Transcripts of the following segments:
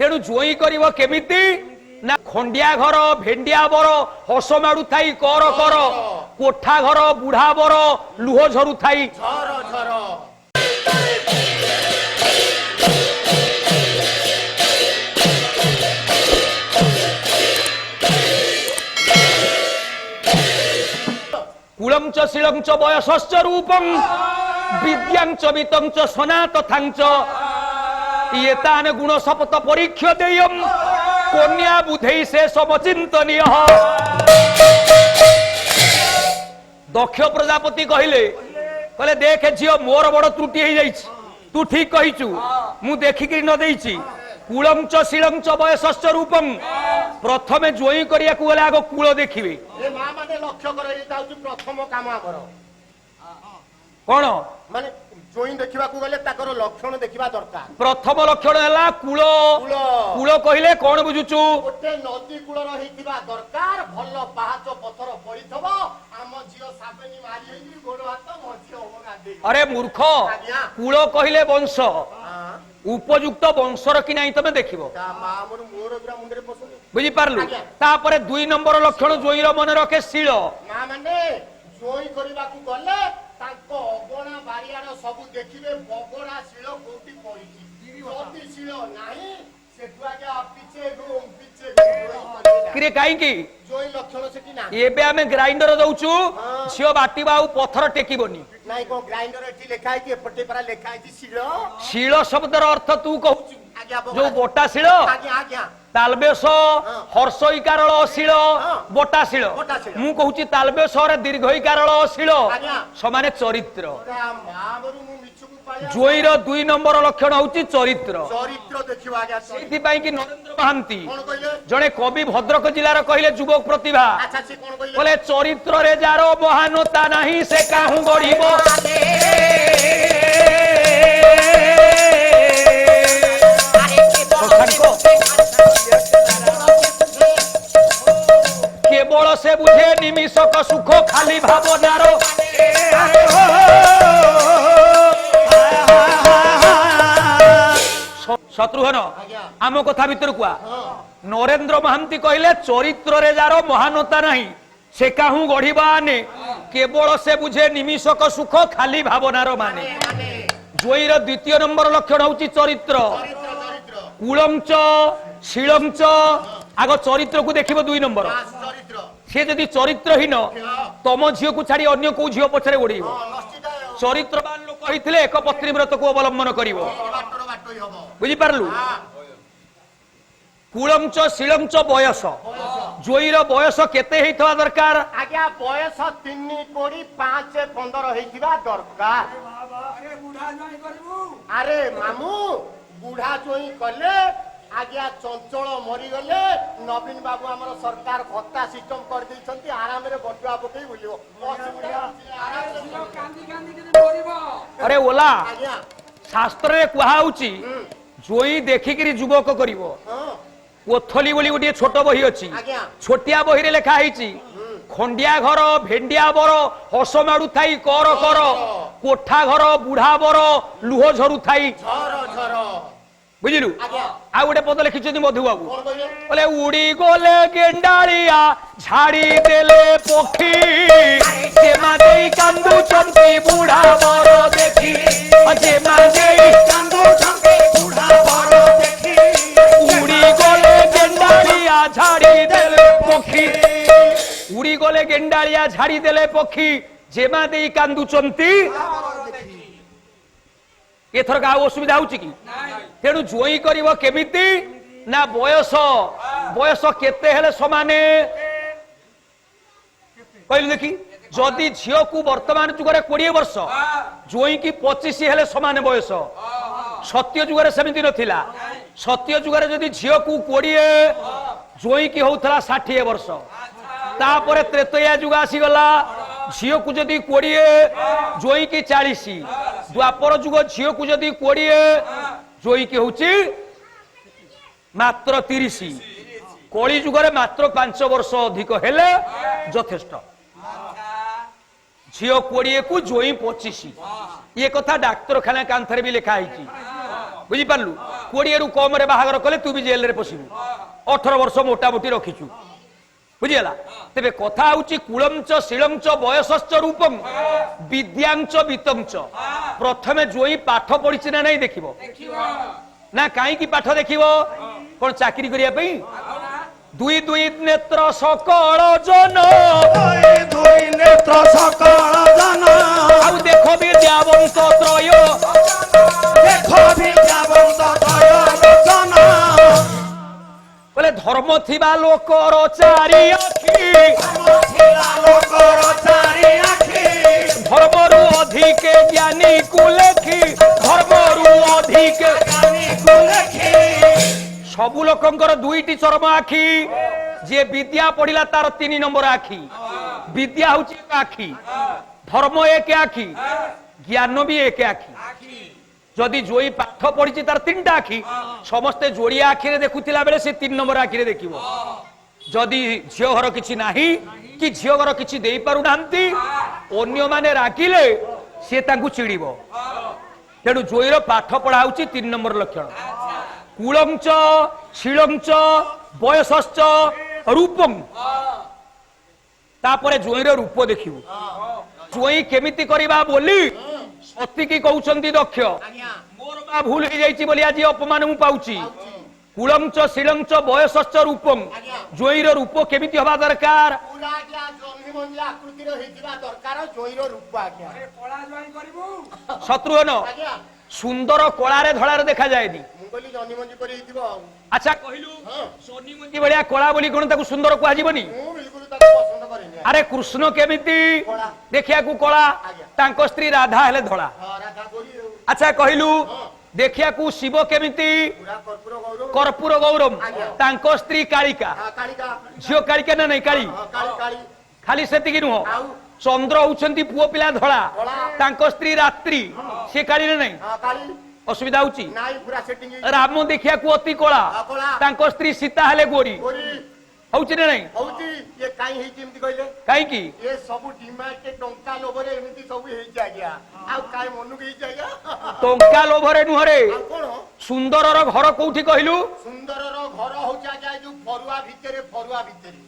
तेणु जोई करिवो केमिति ना खंडिया घर भेंडिया बर हस माडू थाई कर कर कोठा घर बुढ़ा बर लुह झरु थाई झर झर कुलंच शिलंच वयसश्च रूपं विद्यांच वितंच सनातथांच येतान गुण सपत परीक्ष्य देयम कन्या बुधै से समचिंतनीय। दक्ष प्रजापति कहले देख झियो मोर बड़ त्रुटि हो जाइछि तू ठीक कहिचु मु देखिकि न देइछि कुलंच शिलंच वयसश्च रूपं प्रथमे जोई करिया को गले आगो कुल देखिबे ए मां माने लक्ष्य कर एटा होची प्रथम काम आगर कोन माने जोई देखिबा को गले ताकर लक्षण देखिबा दरकार। प्रथम लक्षण हैला कुल कुल कहिले कोन बुझुचु गोटे नदी कुल रहितिबा दरकार भल पाहाच पत्थर पड़िथबो आम जियो साबेनी मारी हेई गोड़ हाथ मछि होगा दे। अरे मूर्ख कुल कहिले वंश उपयुक्त वंशर कि नहीं तमे देखिबो बुझी पारलु। तापरे 2 नंबर लक्षण जोईर मन रखे शिल मां माने जोई करिबा को गले ताको अगणा बारियार सब देखिबे बगड़ा शिल कोठी पड़िछि जति शिल नाही से दुआके पीछे घूम किरे काई की जोई लक्षण सेठी ना एबे हमें ग्राइंडर दउचु छियो बाटीबा आ पत्थर टेकीबोनी नाही को ग्राइंडर एठी लेखाई कि एपटे परा लेखाई छि शिल शिल शब्दर अर्थ तू कहउचु जो बोटा शिल आज्ञा आज्ञा तालबेश हर्षई कारल शिल बोटा शिल मु कहूची तालबेश रे दीर्घई कारल शिल समाने चरित्र जोईर 2 नंबर लक्षण होची चरित्र चरित्र देखिबा आज्ञा सेति पई कि नरेंद्र महांती जणे कवि भद्रक जिल्लार कहिले युवक प्रतिभा अच्छा से कोन कहिले बोले चरित्र रे जारो महानता नाही से काहू गढिबो केवल से बुझे निमिषक सुख खाली भावनार शत्रुघ्न आम कथा भीतर कुआ नरेंद्र महांती कहले चरित्र रे जार महानता नहीं से काहू गढ़िबा आने केवल से बुझे निमिषक सुख खाली भावनार माने। जोईर 2 नंबर लक्षण होची चरित्र कुलंच शिलंच आग चरित्र को देखिबो 2 नंबर से जदि चरित्रहीन तम झियो को छाड़ी अन्य को झियो पछरे ओडीबो चरित्रवान लोक कहिथिले एक पत्नी व्रत को अवलंबन करिवो बुझी पारलु। कुलंच शिलंच वयस जोईर वयस केते हेइथवा दरकार आज्ञा वयस 3 कोड़ी 5 15 हेइथिबा दरकार। अरे मामू बुढ़ा जोई कले आज्ञा चंचल मरी गले नवीन बाबू हमर सरकार भत्ता सिस्टम कर दैछंती आराम रे बटुआ पकई बुलियो अरे ओला शास्त्र रे कुहा होची जोई देखिकरी युवक करिवो ओथली बोली गोटे छोट बही अछि छोटिया बही रे लेखा हैची खंडिया घर भेंडिया बर हस माडू थाई कर कर कोठा घर बुढ़ा बर लुह झरु थाई झर झर बुझिलु आ गोटे पद लिखिछथि मधु बाबू बोले उड़ी गोले गेंडालिया झाड़ी देले पखी जेमा देई कांदू चंती बुढ़ा बर देखी जेमा देई कांदू चंती बुढ़ा बर देखी उड़ी गोले गेंडालिया झाड़ी देले पखी उड़ी गोले गेंडालिया झाड़ी देले पखी जेमा देई कांदू चंती एथर का असुविधा होची कि तेणु जोई करिवो केमिति ना बयस बयस केते हेले समाने कहलु देखी जदि झियो को वर्तमान जुगरे 20 वर्ष जोई की 25 हेले समान बयस सत्य जुगरे सेमिति नथिला सत्य जुगरे जदि झियो को 20 जोई की होउथला 60 वर्ष तापरे त्रेतया जुग आसी गला झियो को जदि 20 जोई की 40 द्वापर जुग झियो को जदि 20 जोई की होची मात्र 30 कली जुगरे मात्र 5 वर्ष अधिक हेले यथेष्ट झियो 20 को जोई 25 ये कथा डाक्तरखाना कांथरे भी लिखा है ବୁଝିପାରିଲୁ 20 ରୁ କମ ରେ ବାହାଘର କଲେ ତୁ ବି ଜେଲ ରେ ପଶିବୁ 18 ବର୍ଷ ମୋଟାମୋଟି ରଖିଛୁ ବୁଝିଗଲା ତେବେ କଥା ହଉଛି କୁଳଞ୍ଚ ଶିଳଞ୍ଚ ବୟସଶ୍ଚ ରୂପଂ ବିଦ୍ୟାଞ୍ଚ ବିତଞ୍ଚ ପ୍ରଥମେ ଜୋଇ ପାଠ ପଢିଛି ନା ନାଇଁ ଦେଖିବ ନା କାହିଁକି ପାଠ ଦେଖିବ କଣ ଚାକିରି କରିବା ପାଇଁ ଦୁଇ ଦୁଇ ନେତ୍ର ସକଳ ଜନ ଦୁଇ ନେତ୍ର ସକଳ ଜନ ଆଉ ଦେଖ ବିଦ୍ୟାବନ୍ତ ତ୍ରୟ ଦେଖ ବିଦ୍ୟାବନ୍ତ ତ୍ରୟ ଲୋଚନ ବୋଲେ ଧର୍ମ ଥିବା ଲୋକର ଚାରି ଆଖି ଲୋକର ଚାରି ଆଖି ଧର୍ମରୁ ଅଧିକେ ଜ୍ଞାନୀ କୁ ଲେଖି ଧର୍ମରୁ ଅଧିକେ ଜ୍ଞାନୀକୁ ଲେଖି ସବୁ ଲୋକଙ୍କର ଦୁଇଟି ଚରମ ଆଖି ଯେ ବିଦ୍ୟା ପଢିଲା ତାର 3 ନମ୍ବର ଆଖି ବିଦ୍ୟା ହଉଛି ଏକ ଆଖି ଧର୍ମ ଏକ ଆଖି ଜ୍ଞାନ ବି ଏକ ଆଖି ଯଦି ଜୋଇ ପାଠ ପଢିଛି ତାର 3ଟା ଆଖି ସମସ୍ତେ ଯୋଡିଆ ଆଖିରେ ଦେଖୁଥିଲା ବେଳେ ସେ 3 ନମ୍ବର ଆଖିରେ ଦେଖିବ ଯଦି ଝିଅ ଘର କିଛି ନାହିଁ କି ଝିଅ ଘର କିଛି ଦେଇ ପାରୁନାହାନ୍ତି ଅନ୍ୟମାନେ ରାଗିଲେ ସେ ତାଙ୍କୁ ଚିଡିବ ତେଣୁ ଜୋଇର ପାଠ ପଢା ହଉଛି 3 ନମ୍ବର ଲକ୍ଷଣ କୁଳଞ୍ଚ ଶିଳଞ୍ଚ ବୟସଶ୍ଚ ରୂପଂ ତାପରେ ଜୋଇର ରୂପ ଦେଖିବୁ ଜୋଇ କେମିତି କରିବା ବୋଲି ସତୀକି କହୁଛନ୍ତି ଦକ୍ଷ ମୋର ବା ଭୁଲ ହେଇଯାଇଛି ବୋଲି ଆଜି ଅପମାନ ମୁଁ ପାଉଛି କୁଳଞ୍ଚ ଶିଳଞ୍ଚ ବୟସଶ୍ଚ ରୂପଂ ଜୋଇର ରୂପ କେମିତି ହବା ଦରକାର ପୁରା ଆଜ୍ଞା ଜହ୍ନି ମଞ୍ଜି ଆକୃତିର ହେଇଥିବା ଦରକାର ଜୋଇର ରୂପ ଆଜ୍ଞା ଶତ୍ରୁଘ୍ନ ଆଜ୍ଞା ସୁନ୍ଦର କଳାରେ ଧଳାରେ ଦେଖାଯାଏନି ମୁଁ କହିଲି ଜହ୍ନି ମଞ୍ଜି କରି ହେଇଥିବ ଆଉ ଆଚ୍ଛା କହିଲୁ ସୋନି ମଞ୍ଜି ଭଳିଆ କଳା ବୋଲି କଣ ତାକୁ ସୁନ୍ଦର କୁହାଯିବନି ମୁଁ ବିଲକୁଲ ତାକୁ ପସନ୍ଦ କରେନି ଆରେ କୃଷ୍ଣ କେମିତି କଳା। ଦେଖିବାକୁ କଳା ଆଜ୍ଞା। ତାଙ୍କ ସ୍ତ୍ରୀ ରାଧା ହେଲେ ଧଳା ରାଧା ଗୋରି ଆଉ ଆଚ୍ଛା କହିଲୁ ଦେଖିବାକୁ ଶିବ କେମିତି ପୁରା କର୍ପୂର ଗୌରବ କର୍ପୂର ଗୌରମ ଆଜ୍ଞା। ତାଙ୍କ ସ୍ତ୍ରୀ କାଳିକା କାଳିକା ଝିଅ କାଳିକା ନା ନାଇଁ କାଳି କାଳି କାଳି ଖାଲି ସେତିକି ନୁହଁ ଆଉ ଚନ୍ଦ୍ର ହଉଛନ୍ତି ପୁଅ ପିଲା ଧଳା ଧଳା। ତାଙ୍କ ସ୍ତ୍ରୀ ରାତ୍ରି ସେ କାଳି ନା ନାଇଁ କାଳି ଅସୁବିଧା ହଉଛି ନାଇଁ ପୁରା ସେଟିଂ ରାମ ଦେଖିବାକୁ ଅତି କଳା କଳା। ତାଙ୍କ ସ୍ତ୍ରୀ ସୀତା ହେଲେ ଗୋରି ଗୋରି ହଉଛି ନା ନାଇଁ ହଉଛି ଇଏ କାଇଁ ହେଇଛି ଏମିତି କହିଲେ କାହିଁକି ଏ ସବୁ ଡିମାଣ୍ଡ ଟଙ୍କା ଲୋଭରେ ଏମିତି ସବୁ ହେଇଛି ଆଜ୍ଞା ଆଉ କାଇଁ ମନକୁ ହେଇଛି ଆଜ୍ଞା ଟଙ୍କା ଲୋଭରେ ନୁହରେ ଆଉ କଣ ସୁନ୍ଦରର ଘର କୋଉଠି କହିଲୁ ସୁନ୍ଦରର ଘର ହଉଛି ଆଜ୍ଞା ଏ ଯୋଉ ଫରୁଆ ଭିତରେ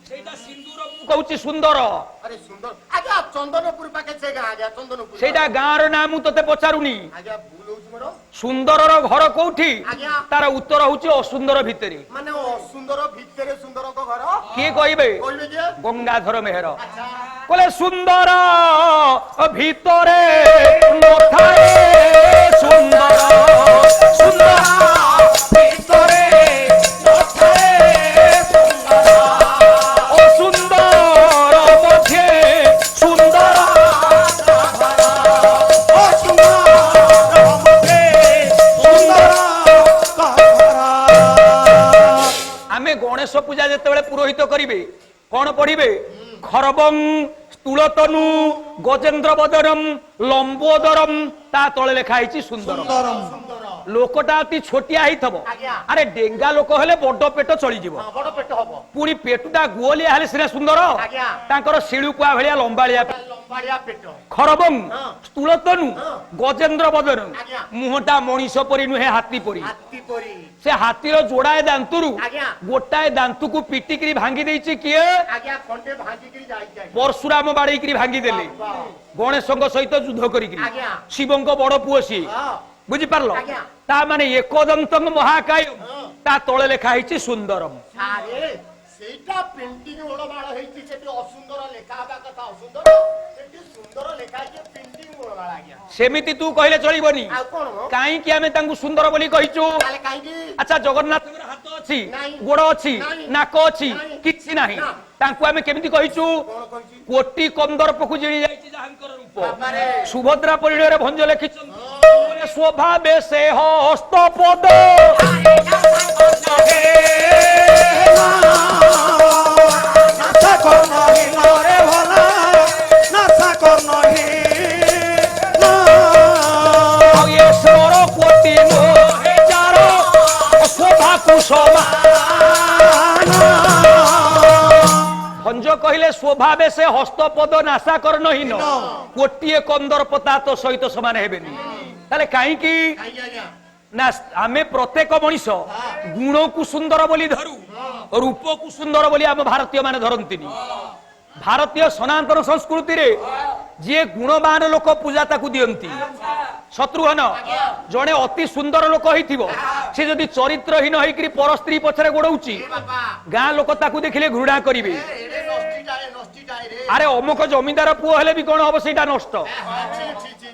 ସେଇଟା ସିନ୍ଦୁର ମୁଁ କହୁଛି ସୁନ୍ଦର ଆରେ ସୁନ୍ଦର ଆଜ୍ଞା ଚନ୍ଦନପୁର ପାଖେ ସେ ଗାଁ ଆଜ୍ଞା ଚନ୍ଦନପୁର ସେଇଟା ଗାଁର ନାଁ ମୁଁ ତତେ ପଚାରୁନି ଆଜ୍ଞା ଭୁଲ ହଉଛି ମୋର ସୁନ୍ଦରର ଘର କୋଉଠି ଆଜ୍ଞା। ତାର ଉତ୍ତର ହଉଛି ଅସୁନ୍ଦର ଭିତରେ ମାନେ ଅସୁନ୍ଦର ଭିତରେ ସୁନ୍ଦରଙ୍କ ଘର କିଏ କହିବେ କହିବେ ଯେ ଗଙ୍ଗାଧର ମେହେର ଆଚ୍ଛା କହିଲେ ସୁନ୍ଦର ଭିତରେ ନଥାଏ ସୁନ୍ଦର ସୁନ୍ଦର ଭିତରେ ନଥାଏ ସୁନ୍ଦର ଅସୁନ୍ଦର ମଧ୍ୟରେ ସୁନ୍ଦର ଓ ସୁନ୍ଦର ମତେ ସୁନ୍ଦର କହରା ଆମେ ଗଣେଶ ପୂଜା ଯେତେବେଳେ ପୁରୋହିତ କରିବେ କଣ ପଢିବେ ଖରବଂ ସ୍ଥୂଳତନୁ ଗଜେନ୍ଦ୍ର ବଦନମ୍ ଲମ୍ବୋଦରମ୍ ତା ତଳେ ଲେଖା ହେଇଛି ସୁନ୍ଦର ଲୋକଟା ଅତି ଛୋଟିଆ ହେଇଥିବ ଆଜ୍ଞା। ଆରେ ଡେଙ୍ଗା ଲୋକ ହେଲେ ବଡ ପେଟ ଚଳିଯିବ ବଡ ପେଟ ହବ ପୁଣି ପେଟଟା ଗୋଲିଆ ହେଲେ ସିନା ସୁନ୍ଦର ଆଜ୍ଞା। ତାଙ୍କର ଶିଳୁକୁଆ ଭଳିଆ ଲମ୍ବାଳିଆ ଲମ୍ବାଳିଆ ପେଟ ଖରବଂ ହଁ। ସ୍ଥୂଳତନୁ ହଁ। ଗଜେନ୍ଦ୍ର ବଦନମ୍ ଆଜ୍ଞା। ମୁହଁଟା ମଣିଷ ପରି ନୁହେଁ ହାତୀ ପରି ହାତୀ ପରି ସେ ହାତୀର ଯୋଡାଏ ଦାନ୍ତରୁ ଆଜ୍ଞା। ଗୋଟାଏ ଦାନ୍ତକୁ ପିଟିକିରି ଭାଙ୍ଗି ଦେଇଛି କିଏ ଆଜ୍ଞା ଖଣ୍ଡେ ଭାଙ୍ଗିକିରି ଯାଇଛି ଆଜ୍ଞା। ପରଶୁରାମ ବାଡେଇକିରି ଭାଙ୍ଗିଦେଲେ ବାଃ। ଗଣେଶଙ୍କ ସହିତ ଯୁଦ୍ଧ କରିକିରି ଆଜ୍ଞା। ଶିବଙ୍କ ବଡ ପୁଅ ସିଏ ହଁ। ବୁଝିପାରିଲ ଆଜ୍ଞା। ତା ମାନେ ଏକଦନ୍ତଂ ମହାକାୟ ହଁ। ତା ତଳେ ଲେଖା ହେଇଛି ସୁନ୍ଦରମ୍ ଆରେ ସେଇଟା ପେଣ୍ଟିଂ ଓଳମାଳ ହେଇଛି ସେଠି ଅସୁନ୍ଦର ଲେଖା ହେବା କଥା ଅସୁନ୍ଦର ସେଠି ସୁନ୍ଦର ଲେଖା ହେଇଛି ପେଣ୍ଟିଂ ଓଳମାଳ ଆଜ୍ଞା ସେମିତି ତୁ କହିଲେ ଚଳିବନି ଆଉ କଣ ମ? କାହିଁକି ଆମେ ତାଙ୍କୁ ସୁନ୍ଦର ବୋଲି କହିଛୁ ତାହେଲେ କାହିଁକି ଆଚ୍ଛା ଜଗନ୍ନାଥଙ୍କର ହାତ ଅଛି ନାଇଁ। ଗୋଡ ଅଛି ନାଇଁ। ନାକ ଅଛି ନାଇଁ। କିଛି ନାହିଁ ନା। ତାଙ୍କୁ ଆମେ କେମିତି କହିଛୁ କଣ କହିଛି କୋଟି କନ୍ଦର୍ପକୁ ଜିଣି ଯାଇଛି ଯାହାଙ୍କର ରୂପ ବାବାରେ। ସୁଭଦ୍ରା ପରିଣୟରେ ଭଞ୍ଜ ଲେଖିଛନ୍ତି ସ୍ୱଭାବେ ସେ ହସ୍ତପଦ নাসা কর নহি নরে ভলা নাসা কর নহি না স্বর কোটি যার শোভা কুসমা ভঞ্জ কহিলে স্বভাবে সে হস্তপদ নাশা করনহীন কোটিয়ে কন্দর্প তা তো সহিত সমান হেবেনি তাহলে কাহিঁকি କାହିଁକି ଆଜ୍ଞା ନା ଆମେ ପ୍ରତ୍ୟେକ ମଣିଷ ଗୁଣକୁ ସୁନ୍ଦର ବୋଲି ଧରୁ, ରୂପକୁ ସୁନ୍ଦର ବୋଲି ଆମ ଭାରତୀୟ ମାନେ ଧରନ୍ତିନି। ଭାରତୀୟ ସନାତନ ସଂସ୍କୃତିରେ ଯିଏ ଗୁଣବାନ ଲୋକ ପୂଜା ତାକୁ ଦିଅନ୍ତି। ଶତ୍ରୁଘ୍ନ ଜଣେ ଅତି ସୁନ୍ଦର ଲୋକ ହେଇଥିବ, ସେ ଯଦି ଚରିତ୍ରହୀନ ହେଇକରି ପର ସ୍ତ୍ରୀ ପଛରେ ଗୋଡଉଛି, ଗାଁ ଲୋକ ତାକୁ ଦେଖିଲେ ଘୃଣା କରିବେ। ଆରେ ଅମୁକ ଜମିଦାର ପୁଅ ହେଲେ ବି କଣ ହବ, ସେଇଟା ନଷ୍ଟ।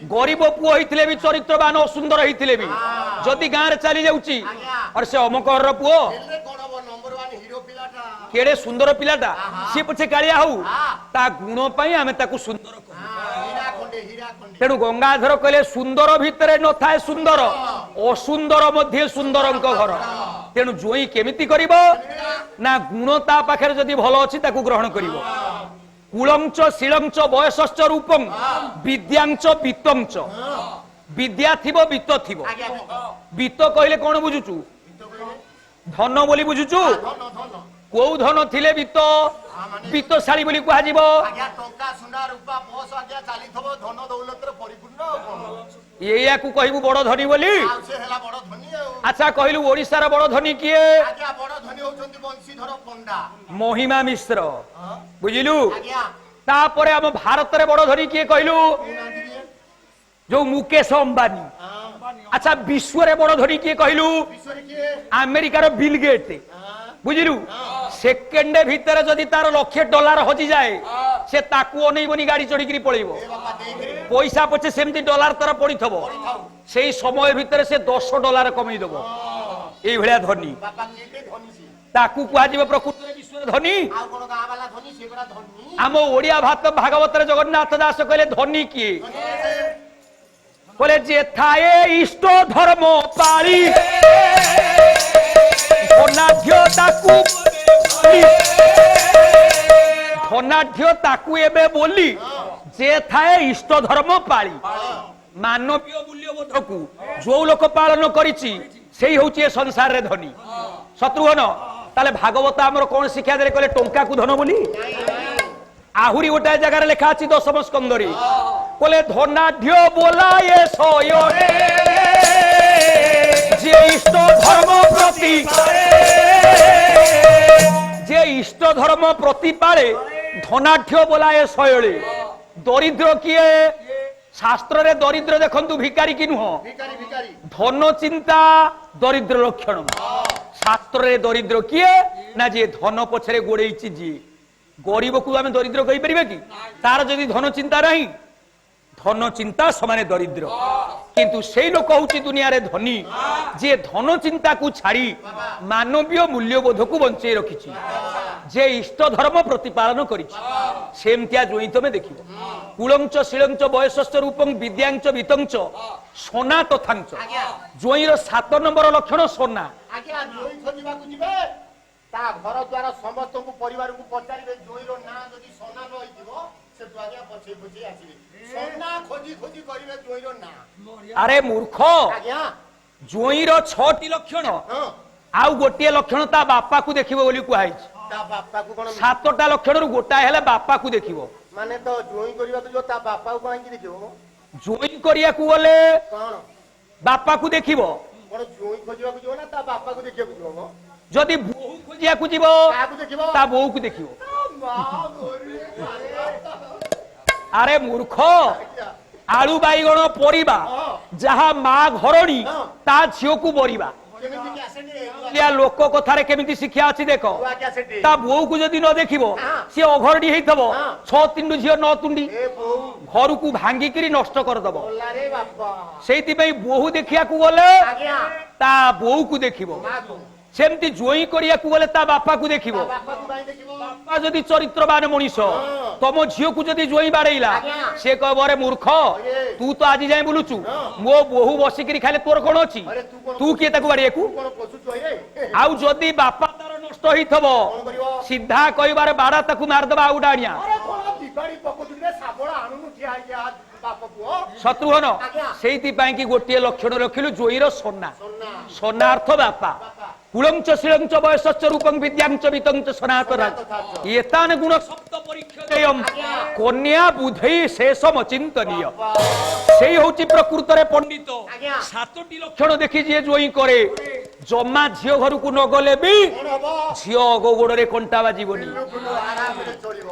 ଗରିବ ପୁଅ ହେଇଥିଲେ ବି, ଚରିତ୍ରବାନ ଅସୁନ୍ଦର ହେଇଥିଲେ ବି, ଯଦି ଗାଁରେ ଚାଲି ଯାଉଛି ଆରେ ସେ ଅମୁକ ଘରର ପୁଅ, କେଡେ ସୁନ୍ଦର ପିଲାଟା, ସିଏ ପଛେ କାଳିଆ ହଉ, ତା ଗୁଣ ପାଇଁ ଆମେ ତାକୁ ସୁନ୍ଦର କହୁ। ତେଣୁ ଗଙ୍ଗାଧର କହିଲେ ସୁନ୍ଦର ଭିତରେ ନଥାଏ ସୁନ୍ଦର, ଅସୁନ୍ଦର ମଧ୍ୟ ସୁନ୍ଦରଙ୍କ ଘର। ତେଣୁ ଜୋଇଁ କେମିତି କରିବ ନା ଗୁଣ ତା ପାଖରେ ଯଦି ଭଲ ଅଛି ତାକୁ ଗ୍ରହଣ କରିବ। କୁଳଞ୍ଚ ଶିଳଞ୍ଚ ବୟସଶ୍ଚ ରୂପଂ ବିଦ୍ୟାଞ୍ଚ ବିତ୍ତଞ୍ଚ। ବିଦ୍ୟା ଥିବ ବିତ୍ତ ଥିବ। ବିତ୍ତ କହିଲେ କଣ ବୁଝୁଛୁ? ଧନ ବୋଲି ବୁଝୁଛୁ? କୋଉ ଧନ ଥିଲେ ବିତ୍ତ? ବିତ୍ତଶାଳୀ ବୋଲି କୁହାଯିବ। ଏଇଆକୁ କହିବୁ ବଡ ଧନୀ ବୋଲି? ଆଚ୍ଛା କହିଲୁ ଓଡିଶାର ବଡ ଧନୀ କିଏ? ମହିମା ମିଶ୍ର, ବୁଝିଲୁ? ତାପରେ ଆମ ଭାରତରେ ବଡ ଧନୀ କିଏ କହିଲୁ? ଯୋଉ ମୁକେଶ ଅମ୍ବାନୀ। ଆଚ୍ଛା ବିଶ୍ୱରେ ବଡ ଧନୀ କିଏ କହିଲୁ? ଆମେରିକାର ବିଲ୍ ଗେଟ୍, ବୁଝିଲୁ? ସେକେଣ୍ଡ ଭିତରେ ଯଦି ତାର $1,00,000 ହଜିଯାଏ, ସେ ତାକୁ ଅନେଇବନି, ଗାଡି ଚଢିକିରି ପଳେଇବ। ପଇସା ପଛେ ସେମିତି ଡଲାର ତାର ପଡିଥିବ, ସେଇ ସମୟ ଭିତରେ ସେ $10 କମେଇ ଦବ। ଏଇଭଳିଆ ଧନୀ, ତାକୁ କୁହାଯିବ ପ୍ରକୃତରେ ବିଶ୍ୱର ଧନୀ। ଆମ ଓଡିଆ ଭାଗବତରେ ଜଗନ୍ନାଥ ଦାସ କହିଲେ ଧନୀ କିଏ? କହିଲେ ଯେ ଥାଏ ଇଷ୍ଟ ଧର୍ମ ପାଳି, ଧନାঢ୍ୟ ତାକୁ ଧନାঢ୍ୟ ତାକୁ ଏବେ ବୋଲି, ଯେ ଥାଏ ଇଷ୍ଟ ଧର୍ମ ପାଳି। ମାନବୀୟ ମୂଲ୍ୟବୋଧକୁ ଯୋଉ ଲୋକ ପାଳନ କରିଛି ସେଇ ହଉଛି ଏ ସଂସାରରେ ଧନୀ। ଶତ୍ରୁଘ୍ନ ତାହେଲେ ଭାଗବତ ଆମର କଣ ଶିକ୍ଷା ଦେଲେ କହିଲେ? ଟଙ୍କାକୁ ଧନ ବୋଲି? ଆହୁରି ଗୋଟାଏ ଜାଗାରେ ଲେଖା ଅଛି 10ମ ସ୍କନ୍ଧରେ, କହିଲେ ଧନାঢ୍ୟ ବୋଲାଏ ଶୟରେ, যে ইষ্ট ধর্ম প্রতি যে ইষ্ট ধর্ম প্রতিপালে ধনাঢ্য ବୋଲାଏ ଶୟଳେ। দরিদ্র কিଏ? শাস্ত্রে দরিদ্র দেখন্তু ভিকারি কি নুহ, ধন চিন্তা দরিদ্র লক্ষণ। শাস্ত্রে দরিদ্র কিଏ না যে ধন পছরে গোড়েইছি। ଯିଏ গরিবକୁ ଆମେ দরিদ্র কইପାରିবা কি? তার যদি ধন চিন্তা ନାହିଁ, ধন চিন্তা সমানে দরিদ্র। কিন্তু সেই লোক হচ্ছে দুনিয়ারে ধনী যে ধন চিন্তাକୁ ছাড়ি মানবীয় মূল্যবোধକୁ বঞ্চাই রখিছি, যে ইষ্ট ধর্ম প্রতিপালন করিছি। সেমতিয়া জোই তুমি দেখিব। কুলঞ্চ শিলঞ্চ বয়সশ্চ রূপং বিদ্যাঞ্চ বিতঞ্চ সোনা তথাঞ্চ। জোইর 7 নম্বর লক্ষণ সোনা। আজ্ঞা জোই খোঁজিବାକୁ ଯିବେ, তা ঘর দ্বারা সমস্ত পরিবারକୁ পচারিবে, জোইর না যদি সোনা রইଥିବ সেটু আজ্ঞা পছই পছই আসিবে। সোনা খোঁজি খোঁজি করিবে জোইর না। আরে মূর্খ, জোইর 6টি লক্ষণ, আউ গোটিয়ে লক্ষণ তা বাপাকু দেখিব বলি কুহাইছে। তা বাপাকু কোন 7টা লক্ষণରୁ ଗୋଟାଏ ହେଲେ ବାପାକୁ ଦେଖିବ। মানে তো জোই করিବାକୁ જો তা বাপাকু কাହିଁକି ଦେଖିବ? জোই କରିବାକୁ গলে কোন বাপাକୁ ଦେଖିବ। কোন জোই খোঁজিବାକୁ ଯିବ না তা বাপাকু ଦେଖିବାକୁ ଯିବ? যদি ବୋହୁ ଖୋଜିବାକୁ ଯିବ কাহাକୁ ଦେଖିବ? ତା ବୋଉକୁ ଦେଖିବ। মা গরি আরে মূর্খ, আলু বাইগণ পরিবা যাহা মা ঘরণী তা ঝিওকু বরিবা। কেমিতি কি আসেনি? লোক কথারে কেমিতি শিক্ষা আছে দেখ। আজ্ঞা সেটি তা বউকু যদি ন দেখিব, সে অঘরণী হইতব, 6 তিন্ডু ঝিও 9 তুন্ডি এ বউ ঘরকু ভাঙ্গিকিরি নষ্ট করদব। ওলারে বাবা। সেইতিপাই বহু দেখিয়াকু গলে আজ্ঞা তা বউকু দেখিব। মাকু সেমতি জোই করিয়াকু গলে তা বাপাকু দেখিব। বাপাকু কাহিଁକି ଦେଖିବ? বাপা যদি চরিত্রবান মনিষ, তম ঝিওকু যদি জোই বাড়াইলা, সে কইব রে মূর্খ, তু তো আজি যাই বুলুচু, মো বহু বসিকিরি খাইলে তোর কোন ଅଛି? তু কিয়ে তাকু বাড়িয়াকু? কোন পশু চইরে? আউ যদি বাপা তার নষ্ট হইথব, কোন করিব? সিধা কইবারে বাড়া তাকু মারদবা আউ ডাণিয়া। আরে কোন দিবাড়ি পকতুলে সাবಳ আনুনু ঠিয়া হইয়া বাপ পুଅ। শত্রুঘ্ন সেইথিপাই কি গোটিয়ে লক্ষণ রখিলু জোইর সোনা। সোনা সোনা অর্থ বাপা। কুলঞ্চ শিলঞ্চ বয়সশ্চ রূপং বিদ্যাঞ্চ বিতঞ্চ সনাতনা এতান গুণ সপ্ত পরীক্ষতেয়ম কন্যা বুধেই শেষম চিন্তনীয় সেই হচ্ছে প্রকৃতরে পণ্ডিত আজ্ঞা। 7টি লক্ষণ দেখি যে জয়ী করে জমা ঝিও ঘরକୁ ନ ଗଲେ ବି କଣ ହବ ଝିଅ ଗୋଡରେ କଣ୍ଟା ବାଜିବନି ଆରାମରେ ଚଳିବ